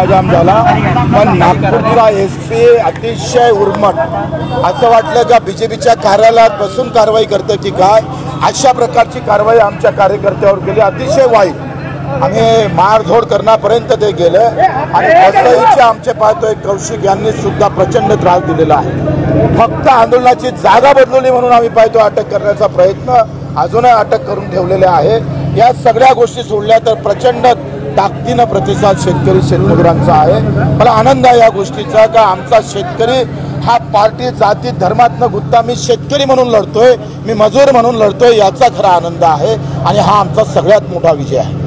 चक्काजाम झाला। पण नागपूरचा SP अतिशय उर्मट, असं वाटलं का बीजेपीच्या कार्यालयात बसून कारवाई करतं की काय, अशा प्रकारची कारवाई आमच्या कार्यकर्त्यावर केली, अतिशय वाईट। आम्ही मारझोड करण्यापर्यंत ते गेले आणि वसईचे आमचे पाहतोय कौशिक यांनी सुद्धा प्रचंड त्रास दिलेला आहे। फक्त आंदोलनाची जागा बदलवली म्हणून आम्ही पाहतो अटक करण्याचा प्रयत्न अजूनही अटक करून ठेवलेले आहे। या सगळ्या गोष्टी सोडल्या तर प्रचंड ताकदीनं प्रतिसाद शेतकरी शेतमजुरांचा आहे। मला आनंद आहे या गोष्टीचा का आमचा शेतकरी हा पार्टी जाती धर्मातनं गुत्ता मी शेतकरी म्हणून लढतोय, मी मजूर म्हणून लढतोय, याचा खरा आनंद आहे आणि हा आमचा सगळ्यात मोठा विजय आहे।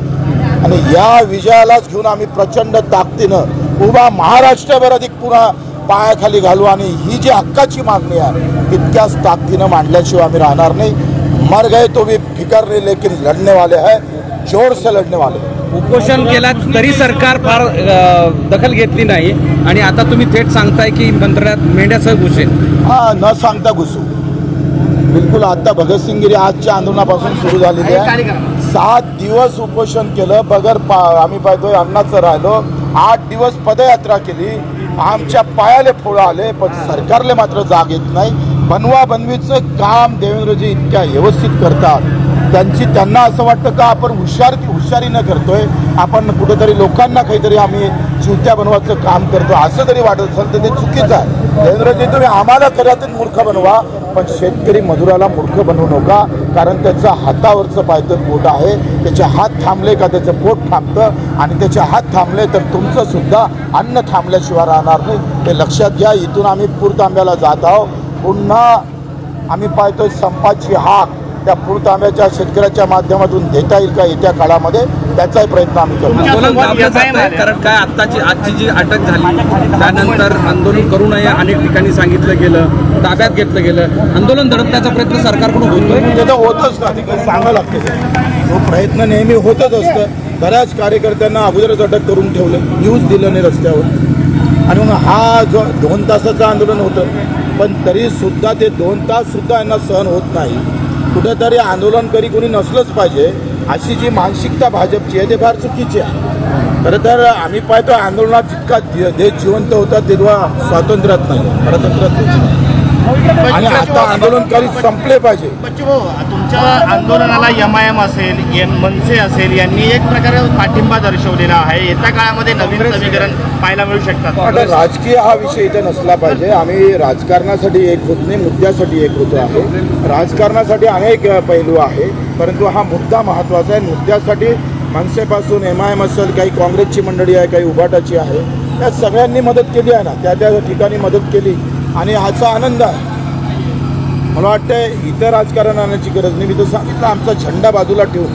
आणि या विजयालाच घेऊन आम्ही प्रचंड ताकदीनं उभा महाराष्ट्रभर अधिक पुन्हा पायाखाली घालू आणि ही जी हक्काची मागणी आहे तितक्याच ताकदीनं मांडल्याशिवाय आम्ही राहणार नाही। मर गए तो भी फिकर नहीं, लेकिन लढने वाले हैं, जोर से लढने वाले। उपोषण केला तरी सरकार फार दखल घेतली नाही आणि आता तुम्ही थेट सांगताय की मंत्रालयात मेंढ्यासह घुसेल। हा, न सांगता घुसू बिलकुल। आता भगतसिंगगिरी आजच्या आंदोलनापासून सुरू झालेली आहे। 7 दिवस उपोषण केलं, बगर आम्ही पाहतोय अन्नाचं राहिलो। 8 दिवस पदयात्रा केली, आमच्या पायाले फोड आले, पण सरकारले मात्र जाग येत नाही। बनवा बनवीचं काम देवेंद्रजी इतक्या व्यवस्थित करतात, त्यांना असं वाटतं का आपण हुशारीनं करतोय, आपण कुठेतरी लोकांना काहीतरी आम्ही चुत्या बनवायचं काम करतो असं जरी वाटत असेल तर ते चुकीचं आहे। देवेंद्रजी तुम्ही आम्हाला खऱ्यातच मूर्ख बनवा, पण शेतकरी मजुराला मूर्ख बनवू नका, कारण त्याचं हातावरचं पायतं पोट आहे, त्याचे हात थांबले का त्याचं पोट थांबतं आणि त्याचे हात थांबले तर तुमचं सुद्धा अन्न थांबल्याशिवाय राहणार नाही, ते लक्षात घ्या। इथून आम्ही पूरतांब्याला जात आहोत, पुन्हा आम्ही पाहतोय संपाची हाक त्या पूरतांब्याच्या शेतकऱ्याच्या माध्यमातून देता येईल का येत्या काळामध्ये, त्याचाही प्रयत्न आम्ही करतो। कारण काय आजची जी अटक झाली त्यानंतर आंदोलन करू नये अनेक ठिकाणी सांगितलं गेलं, ताब्यात घेतलं गेलं, आंदोलन दडपण्याचा प्रयत्न सरकारकडून होतोय। ते तर होतच ना, ते काही सांगावं लागतं, तो प्रयत्न नेहमी होतच असतं। बऱ्याच कार्यकर्त्यांना अगोदरच अटक करून ठेवलं, न्यूज दिलं नाही रस्त्यावर, आणि मग हा जो 2 तासाचं आंदोलन होतं पण तरी सुद्धा ते 2 तास सुद्धा यांना सहन होत नाही। कुठेतरी आंदोलनकरी कोणी नसलंच पाहिजे अशी जी मानसिकता भाजपची आहे ते फार चुकीची आहे। खरं तर आम्ही पाहतो आंदोलनात जितका देश जिवंत होता तेव्हा स्वातंत्र्यात नाही, परतंत्रात नाही, आणि आता आंदोलनकारी संपले पाहिजे। तुमच्या आंदोलनाला MIM असेल, मनसे असेल यांनी एक प्रकारे पाठिंबा दर्शवलेला आहे। येत्या काळामध्ये नवीन समीकरण पाहायला मिळू शकतात। राजकीय हा विषय इथे नसला पाहिजे। आम्ही राजकारणासाठी एक होत नाही, मुद्द्यासाठी एक होतो आहे। राजकारणासाठी अनेक पैलू आहे, परंतु हा मुद्दा महत्त्वाचा आहे। मुद्द्यासाठी मनसेपासून MIM असेल, काही काँग्रेसची मंडळी आहे, काही उभाटाची आहे, या सगळ्यांनी मदत केली आहे ना, त्या ठिकाणी मदत केली आणि ह्याचा आनंद आहे। मला वाटतं इथं राजकारण आणण्याची गरज नाही। मी तर सांगितलं आमचा झेंडा बाजूला ठेवून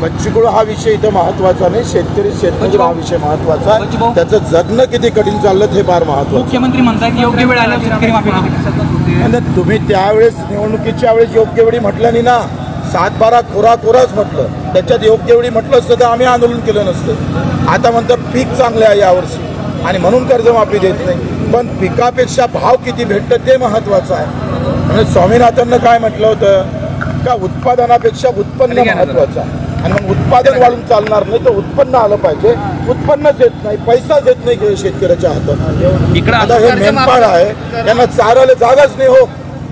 बच्चूकडू हा विषय इथं महत्त्वाचा नाही, शेतकरी शेतमजूर हा विषय महत्त्वाचा आहे, त्याचं जगणं किती कठीण चाललं हे फार महत्त्वाचं। मुख्यमंत्री म्हणतात योग्य वेळ आल्यावर शेतकरी माफी, तुम्ही त्यावेळेस निवडणुकीच्या वेळेस योग्य वेळी म्हटलं नाही ना, 7-12 कोराच म्हटलं, त्याच्यात योग्य वेळी म्हटलं असतं तर आम्ही आंदोलन केलं नसतं। आता म्हणतं पीक चांगलं आहे यावर्षी आणि म्हणून कर्जमाफी देत नाही, पण पिकापेक्षा भाव किती भेटतं ते महत्त्वाचं आहे। म्हणजे स्वामीनाथननं काय म्हटलं होतं का उत्पादनापेक्षा उत्पन्न महत्त्वाचं आहे, आणि मग उत्पादन वाढून चालणार नाही तर उत्पन्न आलं पाहिजे। उत्पन्नच येत नाही, पैसाच येत नाही शेतकऱ्याच्या हातात। आता हे मेंढपाळ आहे, त्यांना चारायला जागाच नाही, हो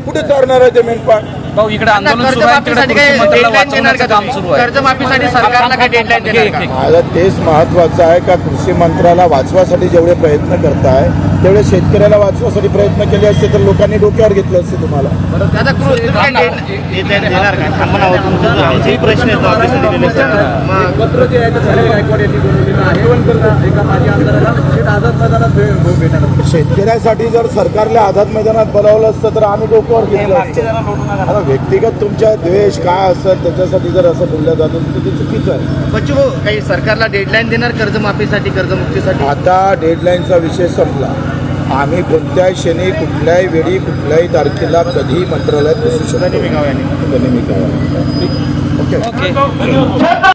कुठे चारणार आहे ते मेंढपाळ? इकडे आंदोलन सुरू आहे, कर्जमाफीसाठी सरकारला काय डेडलाईन देणार का? मला तेच महत्त्वाचं आहे का कृषी मंत्र्याला वाचवासाठी जेवढे प्रयत्न करताय तेवढे शेतकऱ्याला वाचवासाठी प्रयत्न केले असते तर लोकांनी डोक्यावर घेतलं असते तुम्हाला। शेतकऱ्यासाठी जर सरकारला आझाद मैदानात बोलावलं असतं तर आम्ही डोक्यावर घेतलं असतं। आता व्यक्तिगत तुमच्या द्वेष काय असेल त्याच्यासाठी जर असं बोललं जातं तर ते चुकीचं आहे। बच्चू भाऊ, काही सरकारला डेडलाईन देणार कर्जमाफीसाठी, कर्जमुक्तीसाठी? आता डेडलाईनचा विषय संपला। आम्ही कोणत्याही क्षणी, कुठल्याही वेळी, कुठल्याही तारखेला कधीही मंत्रालयात बसू शकतो। ओके।